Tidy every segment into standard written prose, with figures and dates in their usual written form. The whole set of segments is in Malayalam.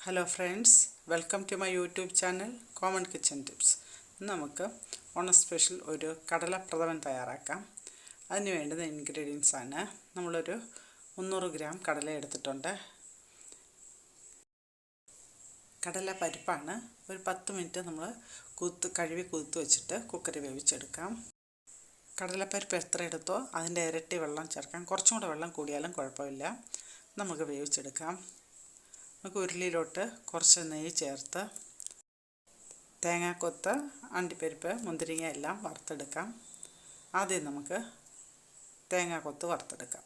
Hello friends, welcome to my YouTube channel common kitchen tips. ഇന്ന് നമുക്ക് ഓണം സ്പെഷ്യൽ ഒരു കടലപ്രഥമൻ തയ്യാറാക്കാം. അതിന് വേണ്ടുന്ന ഇൻഗ്രീഡിയൻസ് ആണ് നമ്മളൊരു 300 ഗ്രാം കടല എടുത്തിട്ടുണ്ട്. കടല പരിപ്പാണ്. ഒരു 10 മിനിറ്റ് നമ്മൾ കഴുകി കുതിർത്ത് വെച്ചിട്ട് കുക്കറിൽ വേവിച്ചെടുക്കാം. കടലപ്പരിപ്പ് എത്ര എടുത്തോ അതിൻ്റെ ഇരട്ടി വെള്ളം ചേർക്കാം. കുറച്ചും കൂടെ വെള്ളം കൂടിയാലും കുഴപ്പമില്ല. നമുക്ക് വേവിച്ചെടുക്കാം. നമുക്ക് ഉരുളിയിലോട്ട് കുറച്ച് നെയ്യ് ചേർത്ത് തേങ്ങാക്കൊത്ത്, അണ്ടിപ്പരിപ്പ്, മുന്തിരിങ്ങ എല്ലാം വറുത്തെടുക്കാം. ആദ്യം നമുക്ക് തേങ്ങാക്കൊത്ത് വറുത്തെടുക്കാം.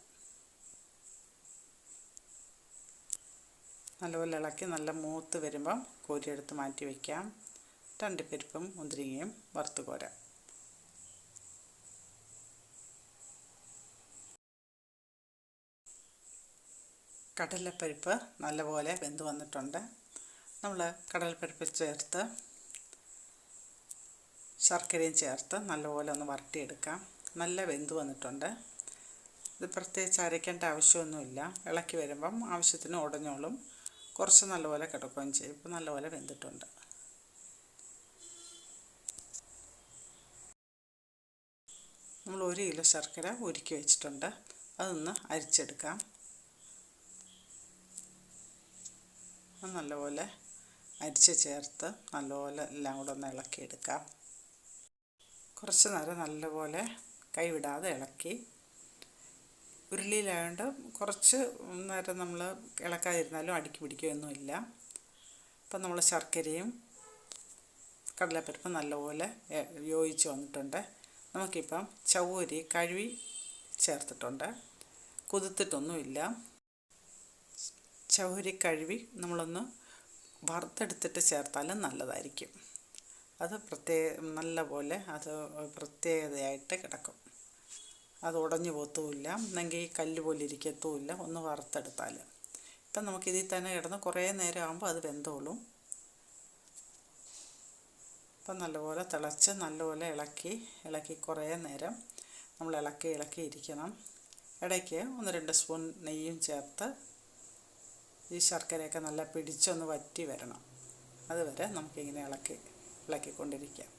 നല്ലപോലെ ഇളക്കി നല്ല മൂത്ത് വരുമ്പം കോരിയെടുത്ത് മാറ്റി വയ്ക്കാം. അണ്ടിപ്പരിപ്പും മുന്തിരിങ്ങയും വറുത്ത് കോരാം. കടലപ്പരിപ്പ് നല്ലപോലെ വെന്ത് വന്നിട്ടുണ്ട്. നമ്മൾ കടലപ്പരിപ്പ് ചേർത്ത് ശർക്കരയും ചേർത്ത് നല്ലപോലെ ഒന്ന് വരട്ടിയെടുക്കാം. നല്ല വെന്ത് വന്നിട്ടുണ്ട്. ഇത് പ്രത്യേകിച്ച് അരയ്ക്കേണ്ട ആവശ്യമൊന്നുമില്ല. ഇളക്കി വരുമ്പം ആവശ്യത്തിന് ഉടഞ്ഞോളും. കുറച്ച് നല്ലപോലെ കിടക്കുകയും ചെയ്യും. ഇപ്പോൾ നല്ലപോലെ വെന്തിട്ടുണ്ട്. നമ്മൾ 1 കിലോ ശർക്കര ഉരുക്കി വെച്ചിട്ടുണ്ട്. അതൊന്ന് അരിച്ചെടുക്കാം. നല്ലപോലെ അരിച്ച് ചേർത്ത് നല്ലപോലെ എല്ലാം കൂടെ ഒന്ന് ഇളക്കിയെടുക്കാം. കുറച്ച് നേരം നല്ലപോലെ കൈവിടാതെ ഇളക്കി. ഉരുളിയിലായതുകൊണ്ട് കുറച്ച് നേരം നമ്മൾ ഇളക്കാതിരുന്നാലും അടുക്കി പിടിക്കുകയൊന്നുമില്ല. ഇപ്പം നമ്മൾ ശർക്കരയും കടലപ്പരിപ്പും നല്ലപോലെ യോജിച്ച് വന്നിട്ടുണ്ട്. നമുക്കിപ്പം ചവ്വരി കഴുകി ചേർത്തിട്ടുണ്ട്. കുതിർത്തിട്ടൊന്നുമില്ല. ചവ്വരി കഴുകി നമ്മളൊന്ന് വറുത്തെടുത്തിട്ട് ചേർത്താലും നല്ലതായിരിക്കും. അത് നല്ലപോലെ അത് പ്രത്യേകതയായിട്ട് കിടക്കും. അത് ഉടഞ്ഞു പോത്തുമില്ല, എന്നെങ്കിൽ കല്ല് പോലെ ഇരിക്കത്തുമില്ല. ഒന്ന് വറുത്തെടുത്താൽ ഇപ്പം നമുക്കിതിൽ തന്നെ കിടന്ന് കുറേ നേരം ആകുമ്പോൾ അത് വെന്തോളും. ഇപ്പം നല്ലപോലെ തിളച്ച് നല്ലപോലെ ഇളക്കി കുറേ നേരം നമ്മൾ ഇളക്കി ഇരിക്കണം. ഇടയ്ക്ക് 1-2 സ്പൂൺ നെയ്യും ചേർത്ത് ഈ ശർക്കരയൊക്കെ നല്ല പിടിച്ചൊന്ന് വറ്റി വരണം. അതുവരെ നമുക്കിങ്ങനെ ഇളക്കിക്കൊണ്ടിരിക്കാം.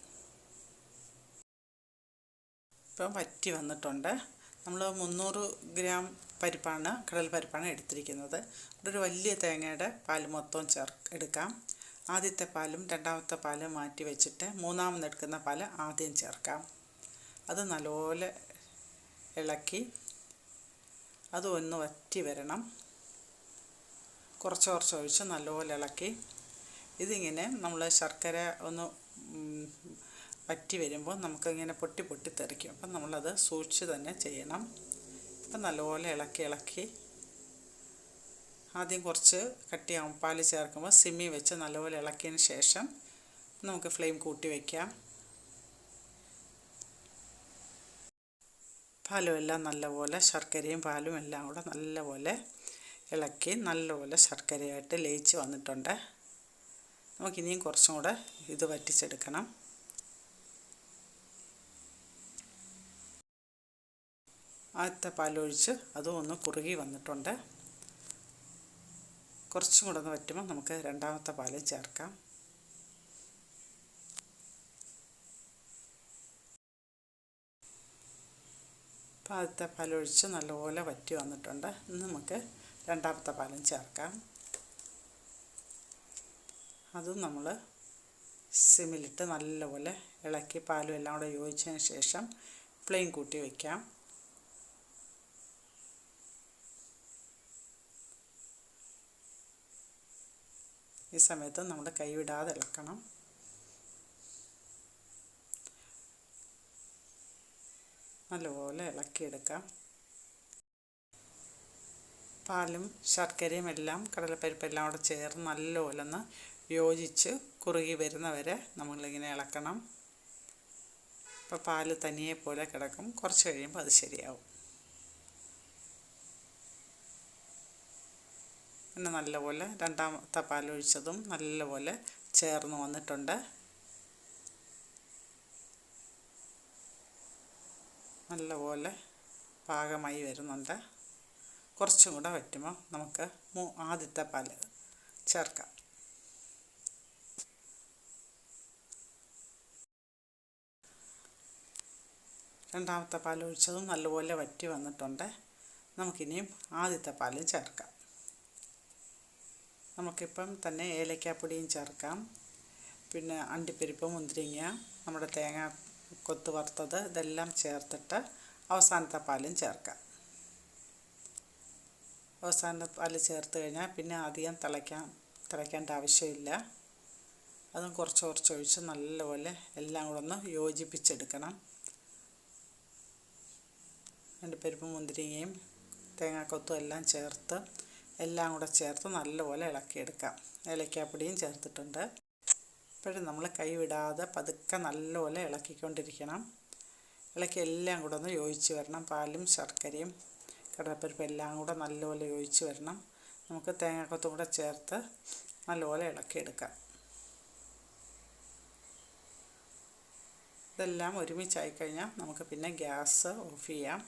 ഇപ്പം വറ്റി വന്നിട്ടുണ്ട്. നമ്മൾ 300 ഗ്രാം കടൽപ്പരിപ്പാണ് എടുത്തിരിക്കുന്നത്. ഒരു വലിയ തേങ്ങയുടെ പാൽ മൊത്തം എടുക്കാം. ആദ്യത്തെ പാലും രണ്ടാമത്തെ പാലും മാറ്റി വെച്ചിട്ട് മൂന്നാമതെടുക്കുന്ന പാൽ ആദ്യം ചേർക്കാം. അത് നല്ലപോലെ ഇളക്കി അത് ഒന്ന് വറ്റി വരണം. കുറച്ച് ഒഴിച്ച് നല്ലപോലെ ഇളക്കി ഇതിങ്ങനെ നമ്മൾ ശർക്കര ഒന്ന് വറ്റി വരുമ്പോൾ നമുക്കിങ്ങനെ പൊട്ടി തെറിക്കും. അപ്പം നമ്മളത് സൂക്ഷിച്ച് തന്നെ ചെയ്യണം. അപ്പം നല്ലപോലെ ഇളക്കി ആദ്യം കുറച്ച് കട്ടിയാവും പാൽ ചേർക്കുമ്പോൾ സിമ്മിൽ വെച്ച് നല്ലപോലെ ഇളക്കിയതിന് ശേഷം നമുക്ക് ഫ്ലെയിം കൂട്ടി വയ്ക്കാം. പാലും എല്ലാം നല്ലപോലെ ശർക്കരയും പാലും എല്ലാം കൂടെ നല്ലപോലെ ഇളക്കി നല്ലപോലെ ശർക്കരയായിട്ട് ലയിച്ച് വന്നിട്ടുണ്ട്. നമുക്കിനിയും കുറച്ചും കൂടെ ഇത് വറ്റിച്ചെടുക്കണം. ആദ്യത്തെ പാലൊഴിച്ച് അതും ഒന്ന് കുറുകി വന്നിട്ടുണ്ട്. കുറച്ചും കൂടെ ഒന്ന് വറ്റുമ്പോൾ നമുക്ക് രണ്ടാമത്തെ പാല് ചേർക്കാം. അപ്പോൾ ആദ്യത്തെ പാലൊഴിച്ച് നല്ലപോലെ വറ്റി വന്നിട്ടുണ്ട്. ഇന്ന് നമുക്ക് രണ്ടാമത്തെ പാലും ചേർക്കാം. അതും നമ്മൾ സിമ്മിലിട്ട് നല്ലപോലെ ഇളക്കി പാലും എല്ലാം കൂടെ യോജിച്ചതിന് ശേഷം ഫ്ലെയിം കൂട്ടി വയ്ക്കാം. ഈ സമയത്ത് നമ്മൾ കൈവിടാതെ ഇളക്കണം. നല്ലപോലെ ഇളക്കിയെടുക്കാം. പാലും ശർക്കരയും എല്ലാം കടലപ്പരിപ്പെല്ലാം കൂടെ ചേർന്ന് നല്ലപോലെ ഒന്ന് യോജിച്ച് കുറുകി വരുന്നവരെ നമ്മളിങ്ങനെ ഇളക്കണം. അപ്പോൾ പാല് തനിയെ പോലെ കിടക്കും. കുറച്ച് കഴിയുമ്പോൾ അത് ശരിയാവും. പിന്നെ നല്ലപോലെ രണ്ടാമത്തെ പാലൊഴിച്ചതും നല്ലപോലെ ചേർന്ന് വന്നിട്ടുണ്ട്. നല്ലപോലെ പാകമായി വരുന്നുണ്ട്. കുറച്ചും കൂടെ വറ്റുമ്പോൾ നമുക്ക് ആദ്യത്തെ പാൽ ചേർക്കാം. രണ്ടാമത്തെ പാൽ ഒഴിച്ചതും നല്ലപോലെ വറ്റി വന്നിട്ടുണ്ട്. നമുക്കിനിയും ആദ്യത്തെ പാലും ചേർക്കാം. നമുക്കിപ്പം തന്നെ ഏലക്കാപ്പൊടിയും ചേർക്കാം, പിന്നെ അണ്ടിപ്പരിപ്പ്, മുന്തിരിങ്ങ, നമ്മുടെ തേങ്ങ കൊത്ത് വറുത്തത് ഇതെല്ലാം ചേർത്തിട്ട് അവസാനത്തെ പാലും ചേർക്കാം. അവസാനത്തെ പാൽ ചേർത്ത് കഴിഞ്ഞാൽ പിന്നെ അധികം തിളയ്ക്കേണ്ട ആവശ്യമില്ല. അതും കുറച്ച് ഒഴിച്ച് നല്ലപോലെ എല്ലാം കൂടെ ഒന്ന് യോജിപ്പിച്ചെടുക്കണം. അണ്ടിപ്പരിപ്പും മുന്തിരിങ്ങയും തേങ്ങാക്കൊത്തും എല്ലാം ചേർത്ത് നല്ലപോലെ ഇളക്കിയെടുക്കാം. ഏലക്കാപ്പൊടിയും ചേർത്തിട്ടുണ്ട്. ഇപ്പോഴും നമ്മൾ കൈ വിടാതെ പതുക്കെ നല്ലപോലെ ഇളക്കിക്കൊണ്ടിരിക്കണം. ഇളക്കി എല്ലാം കൂടെ ഒന്ന് യോജിച്ച് വരണം. പാലും ശർക്കരയും കടലപ്പരിപ്പും എല്ലാം കൂടെ നല്ലപോലെ യോജിച്ച് വരണം. നമുക്ക് തേങ്ങാക്കൊത്തും കൂടെ ചേർത്ത് നല്ലപോലെ ഇളക്കിയെടുക്കാം. ഇതെല്ലാം ഒരുമിച്ചായി കഴിഞ്ഞാൽ നമുക്ക് പിന്നെ ഗ്യാസ് ഓഫ് ചെയ്യാം.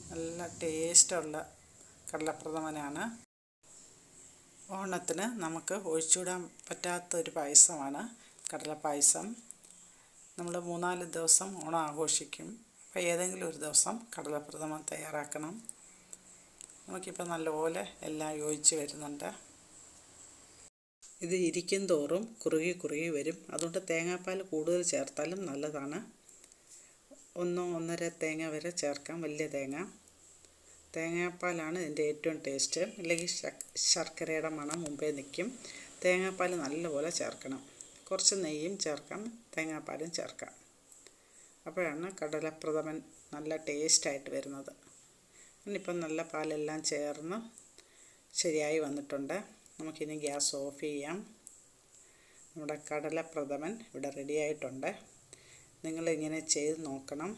നല്ല ടേസ്റ്റുള്ള കടലപ്രഥമനാണ്. ഓണത്തിന് നമുക്ക് ഒഴിച്ചുകൂടാൻ പറ്റാത്തൊരു പായസമാണ് കടലപ്പായസം. നമ്മൾ 3-4 ദിവസം ഓണം ആഘോഷിക്കും. അപ്പോൾ ഏതെങ്കിലും ഒരു ദിവസം കടലപ്രഥമൻ തയ്യാറാക്കണം. നമുക്കിപ്പോൾ നല്ലപോലെ എല്ലാം യോജിച്ച് വരുന്നുണ്ട്. ഇത് ഇരിക്കും തോറും കുറുകി വരും. അതുകൊണ്ട് തേങ്ങാപ്പാൽ കൂടുതൽ ചേർത്താലും നല്ലതാണ്. 1-1.5 തേങ്ങ വരെ ചേർക്കാം, വലിയ തേങ്ങാപ്പാലാണ് ഇതിൻ്റെ ഏറ്റവും ടേസ്റ്റ്. അല്ലെങ്കിൽ ശർക്കരയുടെ മണം മുമ്പേ നിൽക്കും. തേങ്ങാപ്പാൽ നല്ലപോലെ ചേർക്കണം. കുറച്ച് നെയ്യും ചേർക്കാം, തേങ്ങാപ്പാലും ചേർക്കാം. അപ്പോഴാണ് കടലപ്രഥമൻ നല്ല ടേസ്റ്റായിട്ട് വരുന്നത്. ഇനിയിപ്പം നല്ല പാലെല്ലാം ചേർന്ന് ശരിയായി വന്നിട്ടുണ്ട്. നമുക്കിനി ഗ്യാസ് ഓഫ് ചെയ്യാം. നമ്മുടെ കടലപ്രഥമൻ ഇവിടെ റെഡിയായിട്ടുണ്ട്. നിങ്ങളിങ്ങനെ ചെയ്ത് നോക്കണം.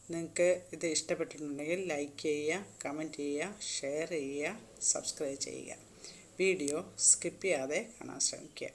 നിങ്ങൾക്ക് ഇത് ഇഷ്ടപ്പെട്ടിട്ടുണ്ടെങ്കിൽ ലൈക്ക് ചെയ്യുക, കമൻറ്റ് ചെയ്യുക, ഷെയർ ചെയ്യുക, സബ്സ്ക്രൈബ് ചെയ്യുക. വീഡിയോ സ്കിപ്പ് ചെയ്യാതെ കാണാൻ ശ്രമിക്കുക.